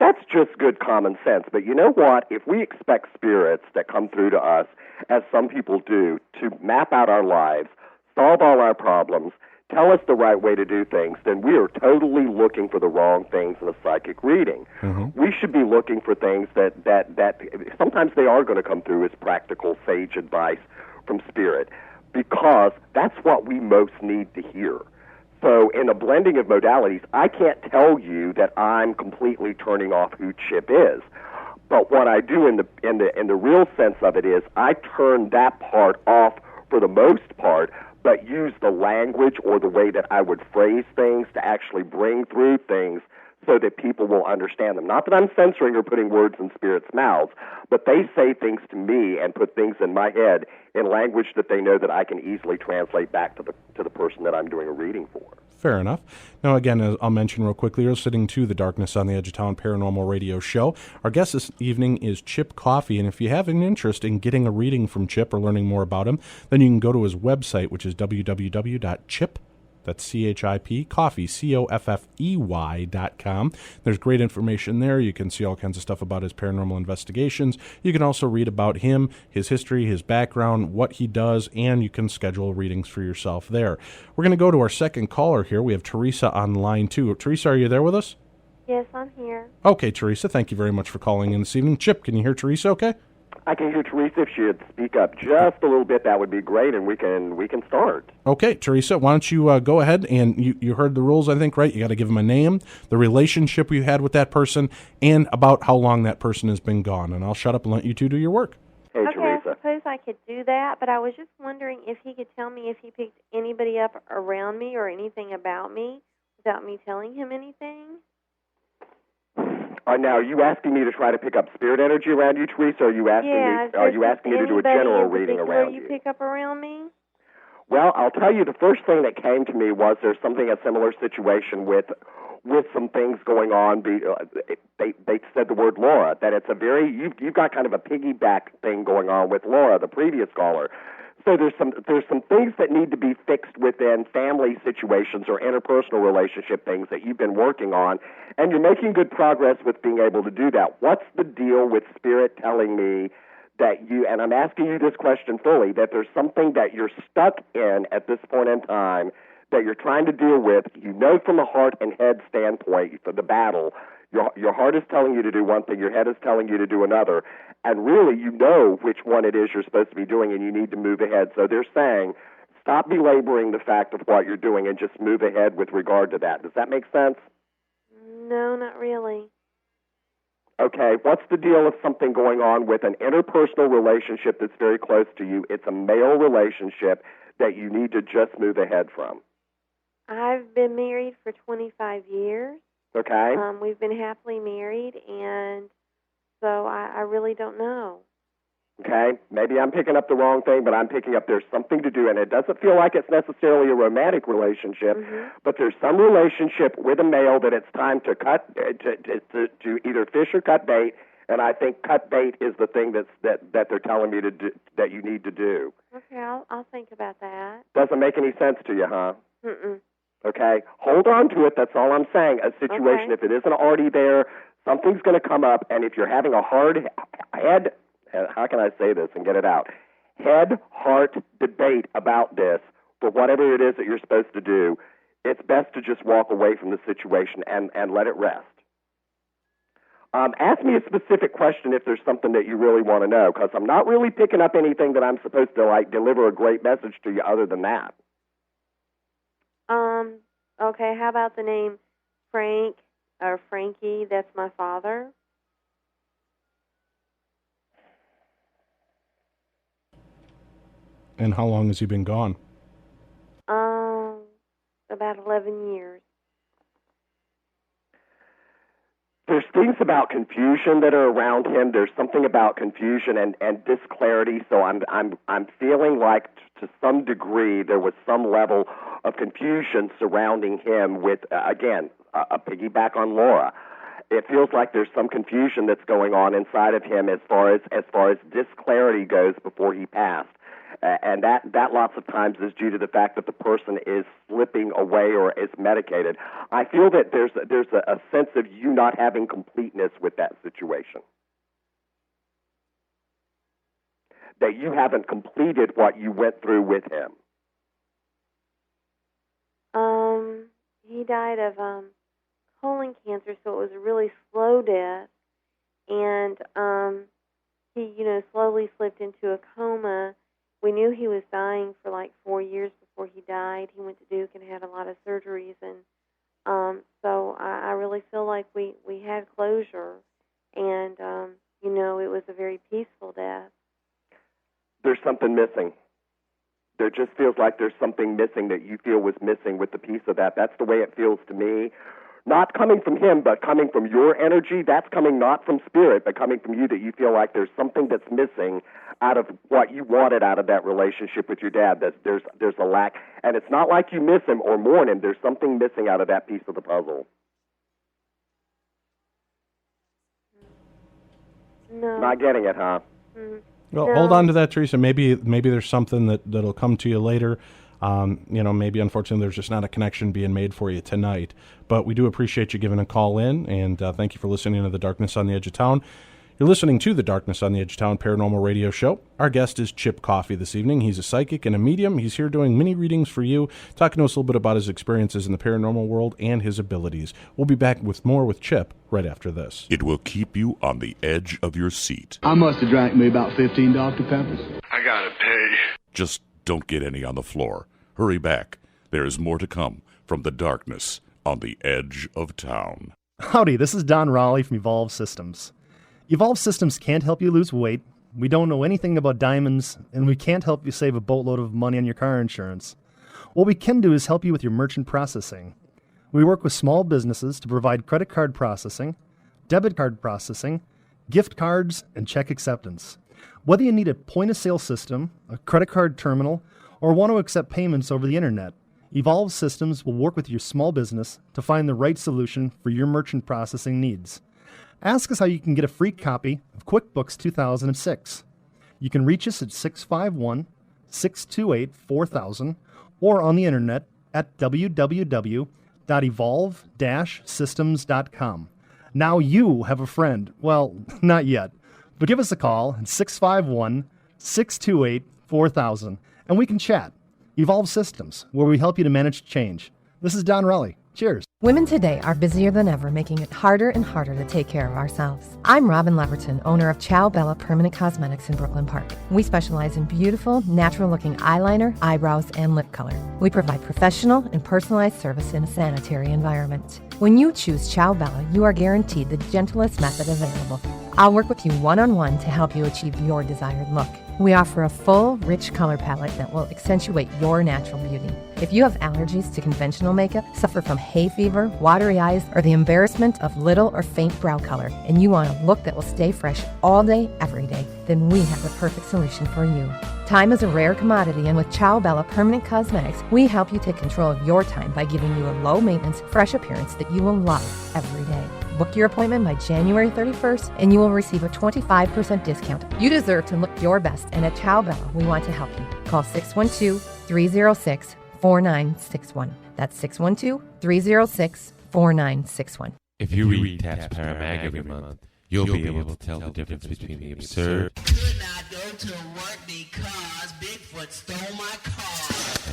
That's just good common sense. But you know what? If we expect spirits that come through to us, as some people do, to map out our lives, solve all our problems, tell us the right way to do things, then we are totally looking for the wrong things in a psychic reading. Mm-hmm. We should be looking for things that sometimes they are going to come through as practical, sage advice from Spirit, because that's what we most need to hear. So in a blending of modalities, I can't tell you that I'm completely turning off who Chip is. But what I do in the real sense of it is I turn that part off for the most part, but use the language or the way that I would phrase things to actually bring through things so that people will understand them. Not that I'm censoring or putting words in spirits' mouths, but they say things to me and put things in my head in language that they know that I can easily translate back to the person that I'm doing a reading for. Fair enough. Now, again, as I'll mention real quickly, you're listening to the Darkness on the Edge of Town Paranormal Radio Show. Our guest this evening is Chip Coffey, and if you have an interest in getting a reading from Chip or learning more about him, then you can go to his website, which is www.chip, that's C-H-I-P, Coffey, COFFEY.com. There's great information there. You can see all kinds of stuff about his paranormal investigations. You can also read about him, his history, his background, what he does, and you can schedule readings for yourself there. We're going to go to our second caller here. We have Teresa on line 2. Teresa, are you there with us? Yes, I'm here. Okay, Teresa, thank you very much for calling in this evening. Chip, can you hear Teresa okay? I can hear Teresa. If she would speak up just a little bit, that would be great, and we can start. Okay, Teresa, why don't you go ahead, and you heard the rules, I think, right? You got to give them a name, the relationship you had with that person, and about how long that person has been gone, and I'll shut up and let you two do your work. Hey, okay, Teresa. I suppose I could do that, but I was just wondering if he could tell me if he picked anybody up around me or anything about me without me telling him anything. Now, are you asking me to try to pick up spirit energy around you, Teresa? Or are you asking me to do a general reading around you? You pick up around me? Well, I'll tell you, the first thing that came to me was there's a similar situation with some things going on. They said the word Laura, that it's you've got kind of a piggyback thing going on with Laura, the previous caller. So there's some things that need to be fixed within family situations or interpersonal relationship things that you've been working on, and you're making good progress with being able to do that. What's the deal with Spirit telling me that you, and I'm asking you this question fully, that there's something that you're stuck in at this point in time that you're trying to deal with? You know, from a heart and head standpoint for the battle, your heart is telling you to do one thing, your head is telling you to do another, and really you know which one it is you're supposed to be doing, and you need to move ahead. So they're saying, stop belaboring the fact of what you're doing and just move ahead with regard to that. Does that make sense? No, not really. Okay, what's the deal with something going on with an interpersonal relationship that's very close to you? It's a male relationship that you need to just move ahead from. I've been married for 25 years. Okay. We've been happily married, and so I really don't know. Okay, maybe I'm picking up the wrong thing, but I'm picking up there's something to do, and it doesn't feel like it's necessarily a romantic relationship, but there's some relationship with a male that it's time to cut, to either fish or cut bait, and I think cut bait is the thing that they're telling me to do, that you need to do. Okay, I'll think about that. Doesn't make any sense to you, huh? Mm-mm. Okay, hold on to it. That's all I'm saying. A situation, if it isn't already there, something's going to come up, and if you're having a hard head, how can I say this and get it out? Head-heart debate about this for whatever it is that you're supposed to do, it's best to just walk away from the situation and let it rest. Ask me a specific question if there's something that you really want to know, because I'm not really picking up anything that I'm supposed to, deliver a great message to you other than that. Okay, how about the name Frank or Frankie? That's my father. And how long has he been gone? About 11 years. There's things about confusion that are around him. There's something about confusion and disclarity. So I'm feeling like to some degree there was some level of confusion surrounding him with again a piggyback on Laura. It feels like there's some confusion that's going on inside of him as far as disclarity goes before he passed. And that lots of times is due to the fact that the person is slipping away or is medicated. I feel that there's a sense of you not having completeness with that situation. That you haven't completed what you went through with him. He died of colon cancer, so it was a really slow death. And he, slowly slipped into a coma. We knew he was dying for like 4 years before he died. He went to Duke and had a lot of surgeries, and so I really feel like we had closure, and it was a very peaceful death. There's something missing. There just feels like there's something missing that you feel was missing with the piece of that. That's the way it feels to me. Not coming from him, but coming from your energy. That's coming not from spirit, but coming from you, that you feel like there's something that's missing out of what you wanted out of that relationship with your dad. There's a lack. And it's not like you miss him or mourn him. There's something missing out of that piece of the puzzle. No. Not getting it, huh? Mm-hmm. Well, no. Hold on to that, Teresa. Maybe there's something that'll come to you later. Maybe unfortunately there's just not a connection being made for you tonight. But we do appreciate you giving a call in, and thank you for listening to The Darkness on the Edge of Town. You're listening to The Darkness on the Edge of Town Paranormal Radio Show. Our guest is Chip Coffey this evening. He's a psychic and a medium. He's here doing mini readings for you, talking to us a little bit about his experiences in the paranormal world and his abilities. We'll be back with more with Chip right after this. It will keep you on the edge of your seat. I must have drank me about 15 Dr. Peppers. I gotta pay. Just don't get any on the floor. Hurry back. There is more to come from The Darkness on the Edge of Town. Howdy, this is Don Raleigh from Evolve Systems. Evolve Systems can't help you lose weight. We don't know anything about diamonds, and we can't help you save a boatload of money on your car insurance. What we can do is help you with your merchant processing. We work with small businesses to provide credit card processing, debit card processing, gift cards, and check acceptance. Whether you need a point-of-sale system, a credit card terminal, or want to accept payments over the internet, Evolve Systems will work with your small business to find the right solution for your merchant processing needs. Ask us how you can get a free copy of QuickBooks 2006. You can reach us at 651-628-4000 or on the internet at www.evolve-systems.com. Now you have a friend. Well, not yet, but give us a call at 651-628-4000 and we can chat. Evolve Systems, where we help you to manage change. This is Don Raleigh. Cheers. Women today are busier than ever, making it harder and harder to take care of ourselves. I'm Robin Leverton, owner of Ciao Bella Permanent Cosmetics in Brooklyn Park. We specialize in beautiful, natural-looking eyeliner, eyebrows, and lip color. We provide professional and personalized service in a sanitary environment. When you choose Ciao Bella, you are guaranteed the gentlest method available. I'll work with you one-on-one to help you achieve your desired look. We offer a full, rich color palette that will accentuate your natural beauty. If you have allergies to conventional makeup, suffer from hay fever, watery eyes, or the embarrassment of little or faint brow color, and you want a look that will stay fresh all day, every day, then we have the perfect solution for you. Time is a rare commodity, and with Ciao Bella Permanent Cosmetics, we help you take control of your time by giving you a low-maintenance, fresh appearance that you will love every day. Book your appointment by January 31st, and you will receive a 25% discount. You deserve to look your best, and at Ciao Bella, we want to help you. Call 612-306-4961. That's 612-306-4961. If you read Taps Para Mag every month, you'll be able to tell the difference between the absurd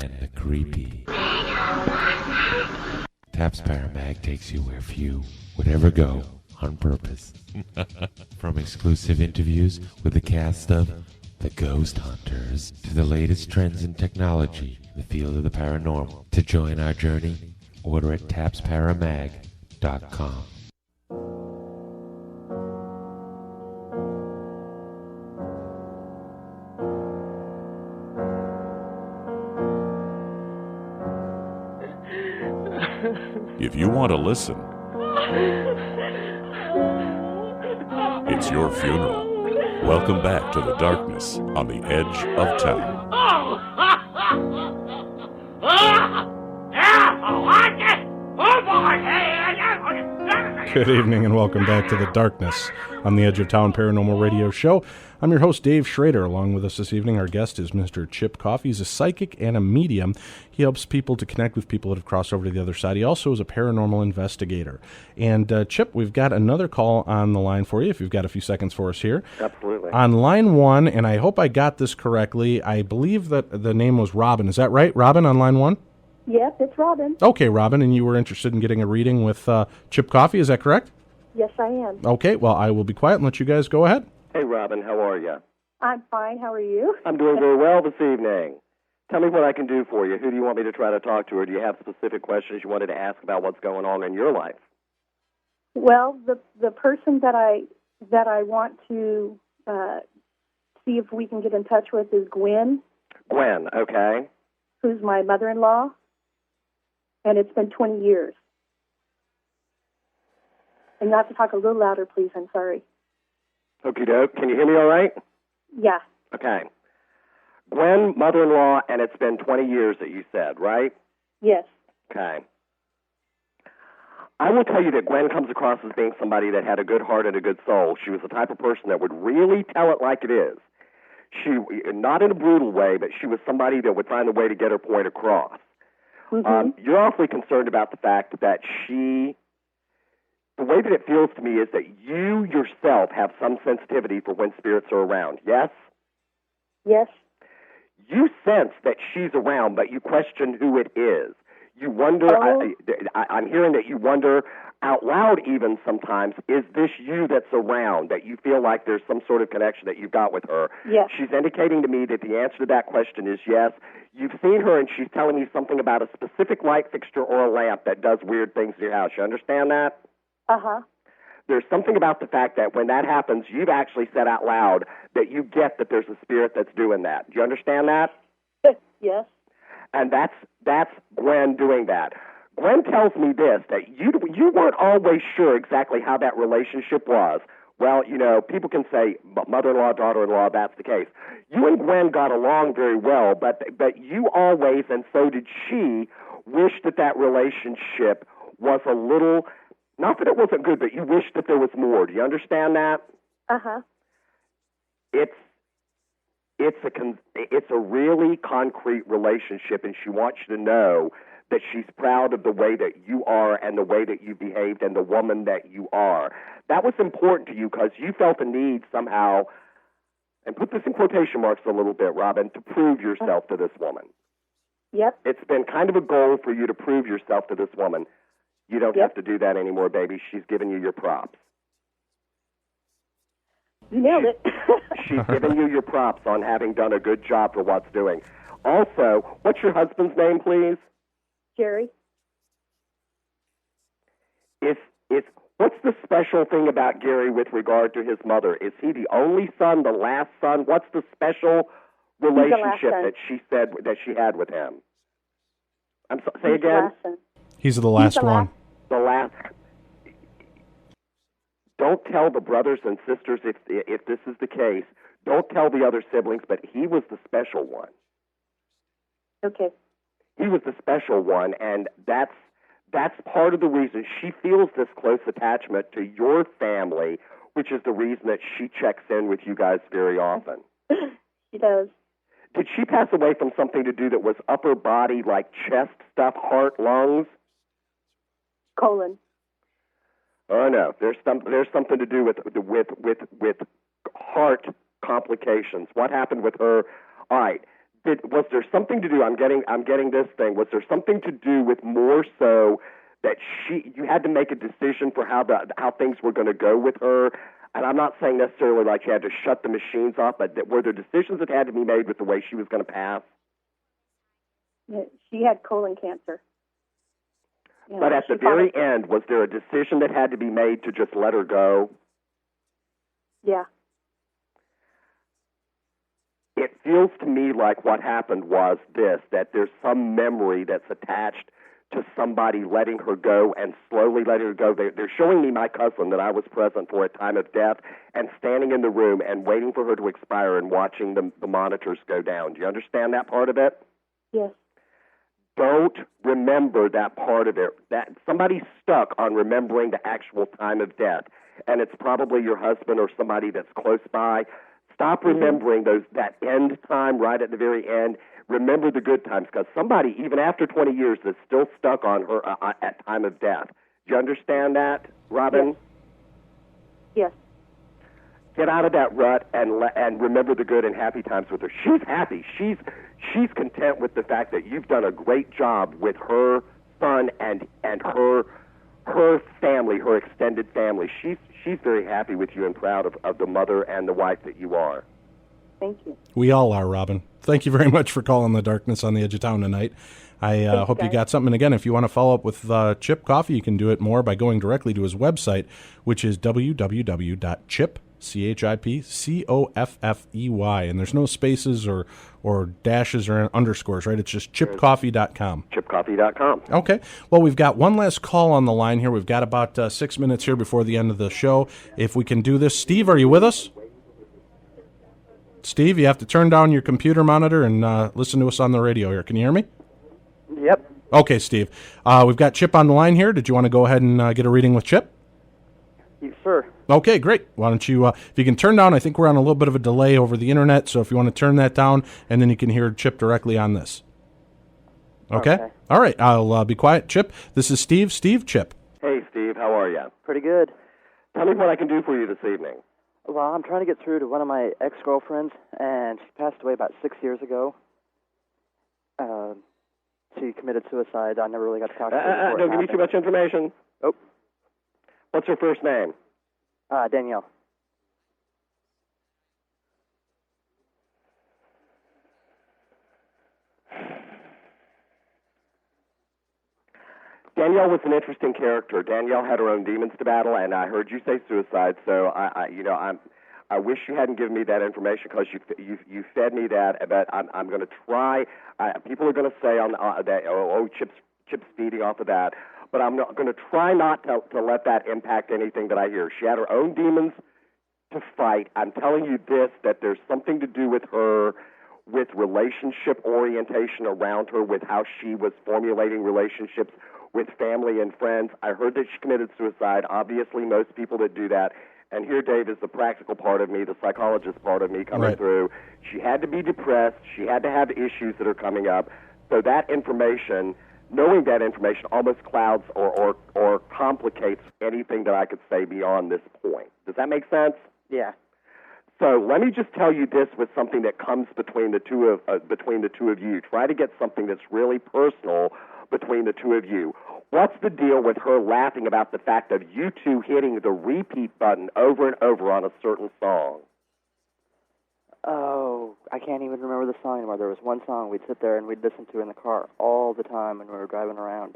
and the creepy. Taps Para Mag takes you where few would ever go on purpose. From exclusive interviews with the cast of The Ghost Hunters to the latest trends in technology in the field of the paranormal. To join our journey, order at tapsparamag.com. If you want to listen, it's your funeral. Welcome back to the darkness on the edge of town. Good evening and welcome back to the darkness on the Edge of Town Paranormal Radio Show. I'm your host, Dave Schrader. Along with us this evening, our guest is Mr. Chip Coffey. He's a psychic and a medium. He helps people to connect with people that have crossed over to the other side. He also is a paranormal investigator. And Chip, we've got another call on the line for you, if you've got a few seconds for us here. Absolutely. On line one, and I hope I got this correctly, I believe that the name was Robin. Is that right, Robin, on line one? Yes, it's Robin. Okay, Robin, and you were interested in getting a reading with Chip Coffey, is that correct? Yes, I am. Okay, well, I will be quiet and let you guys go ahead. Hey, Robin, how are you? I'm fine. How are you? I'm doing very well this evening. Tell me what I can do for you. Who do you want me to try to talk to, or do you have specific questions you wanted to ask about what's going on in your life? Well, the person that I want to see if we can get in touch with is Gwen. Gwen, okay. Who's my mother-in-law, and it's been 20 years. And you have to talk a little louder, please. I'm sorry. Okie doke. Can you hear me all right? Yeah. Okay. Gwen, mother-in-law, and it's been 20 years that you said, right? Yes. Okay. I will tell you that Gwen comes across as being somebody that had a good heart and a good soul. She was the type of person that would really tell it like it is. She, not in a brutal way, but she was somebody that would find a way to get her point across. Mm-hmm. You're awfully concerned about the fact that the way that it feels to me is that you yourself have some sensitivity for when spirits are around, yes? Yes. You sense that she's around, but you question who it is. You wonder, I'm hearing that you wonder out loud even sometimes, is this you that's around, that you feel like there's some sort of connection that you've got with her? Yes. She's indicating to me that the answer to that question is yes. You've seen her, and she's telling me something about a specific light fixture or a lamp that does weird things in your house. You understand that? Uh-huh. There's something about the fact that when that happens, you've actually said out loud that you get that there's a spirit that's doing that. Do you understand that? Yes. And that's Gwen doing that. Gwen tells me this, that you weren't always sure exactly how that relationship was. Well, people can say mother-in-law, daughter-in-law, that's the case. You and Gwen got along very well, but you always, and so did she, wished that relationship was a little, not that it wasn't good, but you wished that there was more. Do you understand that? Uh-huh. It's a really concrete relationship, and she wants you to know that she's proud of the way that you are and the way that you behaved and the woman that you are. That was important to you because you felt a need somehow, and put this in quotation marks a little bit, Robin, to prove yourself to this woman. Yep. It's been kind of a goal for you to prove yourself to this woman. You don't have to do that anymore, baby. She's giving you your props. You nailed it. She's giving you your props on having done a good job for what's doing. Also, what's your husband's name, please? Jerry. What's the special thing about Gary with regard to his mother? Is he the only son, the last son? What's the special relationship that she said that she had with him? Say again. He's the last one. The last. Don't tell the brothers and sisters if this is the case. Don't tell the other siblings, but he was the special one. Okay. He was the special one, and that's part of the reason she feels this close attachment to your family, which is the reason that she checks in with you guys very often. She does. Did she pass away from something to do that was upper body, like chest stuff, heart, lungs? Colon. Oh no, there's something to do with heart complications. What happened with her? All right. Was there something to do? I'm getting this thing. Was there something to do with more so that you had to make a decision for how things were going to go with her? And I'm not saying necessarily like you had to shut the machines off, but were there decisions that had to be made with the way she was going to pass? She had colon cancer. But at the very end, was there a decision that had to be made to just let her go? Yeah. It feels to me like what happened was that there's some memory that's attached to somebody letting her go and slowly letting her go. They're showing me my cousin that I was present for at time of death and standing in the room and waiting for her to expire and watching the monitors go down. Do you understand that part of it? Yes. Don't remember that part of it. That somebody's stuck on remembering the actual time of death, and it's probably your husband or somebody that's close by. Stop remembering that end time right at the very end. Remember the good times, because somebody, even after 20 years, is still stuck on her at time of death. Do you understand that, Robin? Yes. Get out of that rut and remember the good and happy times with her. She's happy. She's content with the fact that you've done a great job with her son and her family, her extended family. She's very happy with you and proud of the mother and the wife that you are. Thank you. We all are, Robin. Thank you very much for calling the Darkness on the Edge of Town tonight. I hope you got something. And again, if you want to follow up with Chip Coffey, you can do it more by going directly to his website, which is www.chipcoffey, and there's no spaces or dashes or underscores, right? It's just chipcoffey.com. Chipcoffey.com. Okay. Well, we've got one last call on the line here. We've got about 6 minutes here before the end of the show. If we can do this. Steve, are you with us? Steve, you have to turn down your computer monitor and listen to us on the radio here. Can you hear me? Yep. Okay, Steve. We've got Chip on the line here. Did you want to go ahead and get a reading with Chip? Sure. Okay, great. Why don't you, if you can turn down, I think we're on a little bit of a delay over the internet, so if you want to turn that down, and then you can hear Chip directly on this. Okay? All right, I'll be quiet. Chip, this is Steve. Steve, Chip. Hey, Steve, how are you? Pretty good. Tell me what I can do for you this evening. Well, I'm trying to get through to one of my ex-girlfriends, and she passed away about 6 years ago. She committed suicide. I never really got to talk to her before. Don't give me too much information. Oh. What's her first name? Danielle. Danielle was an interesting character. Danielle had her own demons to battle, and I heard you say suicide. So I wish you hadn't given me that information because you fed me that. But I'm going to try. People are going to say on that Chip's Chip's feeding off of that. But I'm going to try not to let that impact anything that I hear. She had her own demons to fight. I'm telling you this, that there's something to do with her, with relationship orientation around her, with how she was formulating relationships with family and friends. I heard that she committed suicide. Obviously, most people that do that. And here, Dave, is the practical part of me, the psychologist part of me coming through. She had to be depressed. She had to have issues that are coming up. So that information, knowing that information, almost clouds or complicates anything that I could say beyond this point. Does that make sense? Yeah. So let me just tell you this with something that comes between the two of you. Try to get something that's really personal between the two of you. What's the deal with her laughing about the fact of you two hitting the repeat button over and over on a certain song? Oh, I can't even remember the song anymore. There was one song we'd sit there and we'd listen to in the car all the time when we were driving around.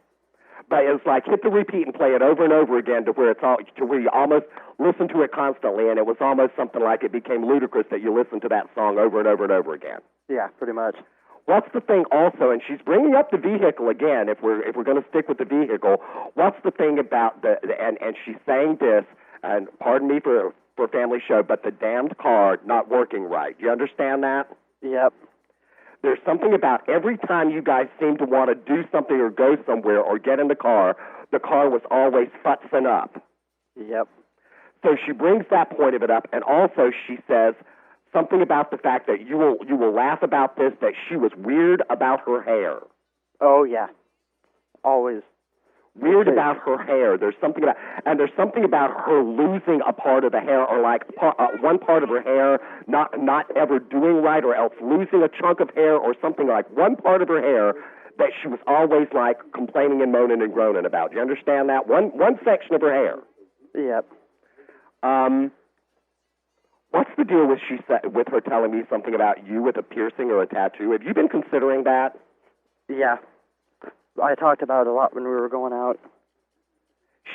But it's like hit the repeat and play it over and over again to where you almost listen to it constantly, and it was almost something like it became ludicrous that you listen to that song over and over and over again. Yeah, pretty much. What's the thing also, and she's bringing up the vehicle again, if we're going to stick with the vehicle, what's the thing about and she's saying this, and pardon me for family show, but the damned car not working right. You understand that? Yep. There's something about every time you guys seem to want to do something or go somewhere or get in the car was always futzing up. Yep. So she brings that point of it up, and also she says something about the fact that you will laugh about this, that she was weird about her hair. Oh, yeah. Always. Weird about her hair. There's something about her losing a part of the hair, or like one part of her hair not ever doing right, or else losing a chunk of hair, or something like one part of her hair that she was always like complaining and moaning and groaning about. Do you understand that? One section of her hair. Yep. What's the deal with her telling me something about you with a piercing or a tattoo? Have you been considering that? Yeah. I talked about it a lot when we were going out.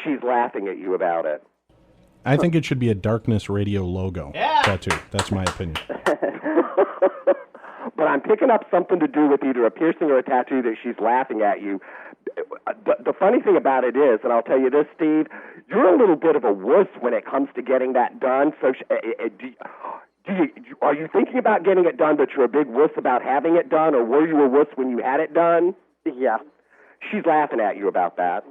She's laughing at you about it. I think it should be a Darkness Radio logo tattoo. That's my opinion. But I'm picking up something to do with either a piercing or a tattoo that she's laughing at you. The funny thing about it is, and I'll tell you this, Steve, you're a little bit of a wuss when it comes to getting that done. So are you thinking about getting it done, but you're a big wuss about having it done, or were you a wuss when you had it done? Yeah. She's laughing at you about that.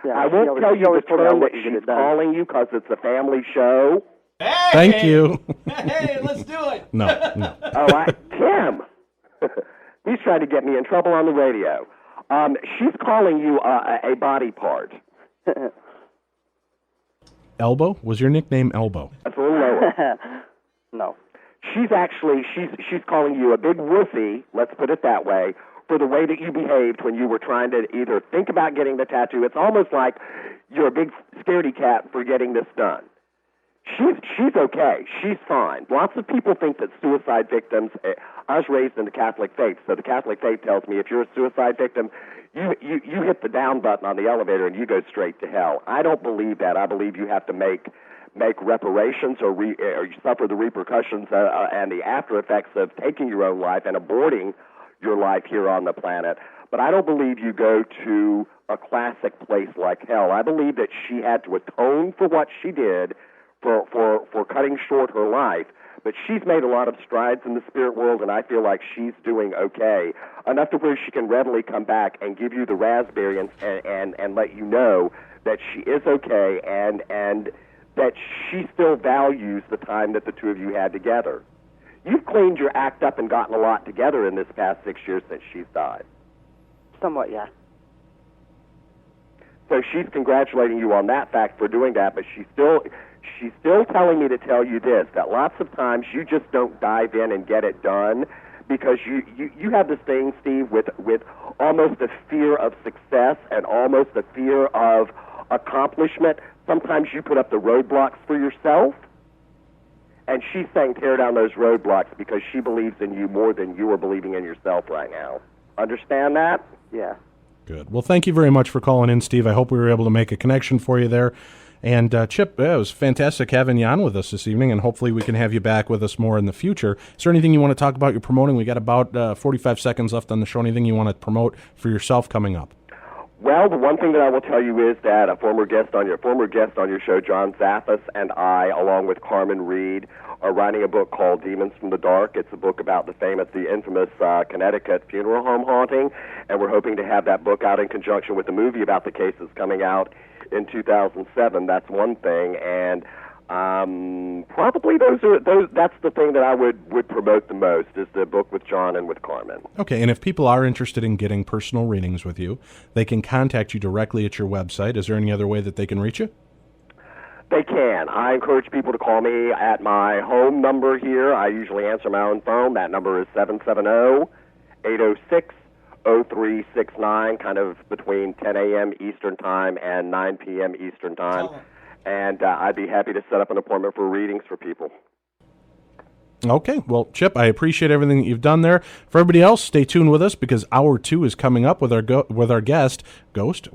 Yeah, I won't tell you the term that she's calling you because it's a family show. Hey! Thank you. Hey, let's do it. No. Tim. He's trying to get me in trouble on the radio. She's calling you a body part. Elbow? Was your nickname Elbow? That's a little lower. No. She's calling you a big wussy, let's put it that way, for the way that you behaved when you were trying to either think about getting the tattoo. It's almost like you're a big scaredy cat for getting this done. She's okay. She's fine. Lots of people think that suicide victims, I was raised in the Catholic faith, so the Catholic faith tells me if you're a suicide victim, you hit the down button on the elevator and you go straight to hell. I don't believe that. I believe you have to make reparations or you suffer the repercussions and the after effects of taking your own life and aborting your life here on the planet. But I don't believe you go to a classic place like hell. I believe that she had to atone for what she did for cutting short her life. But she's made a lot of strides in the spirit world, and I feel like she's doing okay, enough to where she can readily come back and give you the raspberry and let you know that she is okay and that she still values the time that the two of you had together. You've cleaned your act up and gotten a lot together in this past 6 years since she's died. Somewhat, yeah. So she's congratulating you on that fact for doing that, but she's still telling me to tell you this, that lots of times you just don't dive in and get it done because you have this thing, Steve, with almost a fear of success and almost a fear of accomplishment. Sometimes you put up the roadblocks for yourself, and she's saying tear down those roadblocks because she believes in you more than you are believing in yourself right now. Understand that? Yeah. Good. Well, thank you very much for calling in, Steve. I hope we were able to make a connection for you there. And Chip, it was fantastic having you on with us this evening, and hopefully we can have you back with us more in the future. Is there anything you want to talk about you're promoting? We got about 45 seconds left on the show. Anything you want to promote for yourself coming up? Well, the one thing that I will tell you is that a former guest on your show, John Zaffis, and I, along with Carmen Reed, are writing a book called Demons from the Dark. It's a book about the infamous Connecticut funeral home haunting, and we're hoping to have that book out in conjunction with the movie about the cases coming out in 2007. That's one thing, and probably that's the thing that I would promote the most, is the book with John and with Carmen. Okay, and if people are interested in getting personal readings with you, they can contact you directly at your website. Is there any other way that they can reach you? They can. I encourage people to call me at my home number here. I usually answer my own phone. That number is 770-806-0369, kind of between 10 a.m. Eastern Time and 9 p.m. Eastern Time. And I'd be happy to set up an appointment for readings for people. Okay, well, Chip, I appreciate everything that you've done there. For everybody else, stay tuned with us, because hour 2 is coming up with our regular guest, Rose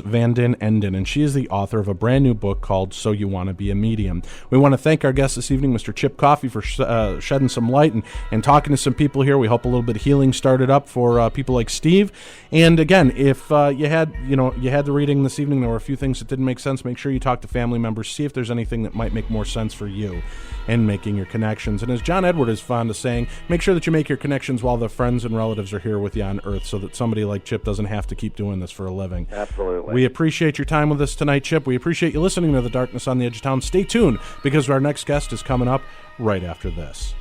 Van Den Enden, and she is the author of a brand new book called So You Want to Be a Medium. We want to thank our guest this evening, Mr. Chip Coffey, for shedding some light and talking to some people here. We hope a little bit of healing started up for people like Steve. And again, if you had the reading this evening, there were a few things that didn't make sense, make sure you talk to family members, see if there's anything that might make more sense for you and making your connections. And as John Edward is fond of saying, make sure that you make your connections while the friends and relatives are here with you on Earth, so that somebody like Chip doesn't have to keep doing this for a living. Absolutely. We appreciate your time with us tonight, Chip. We appreciate you listening to The Darkness on the Edge of Town. Stay tuned, because our next guest is coming up right after this.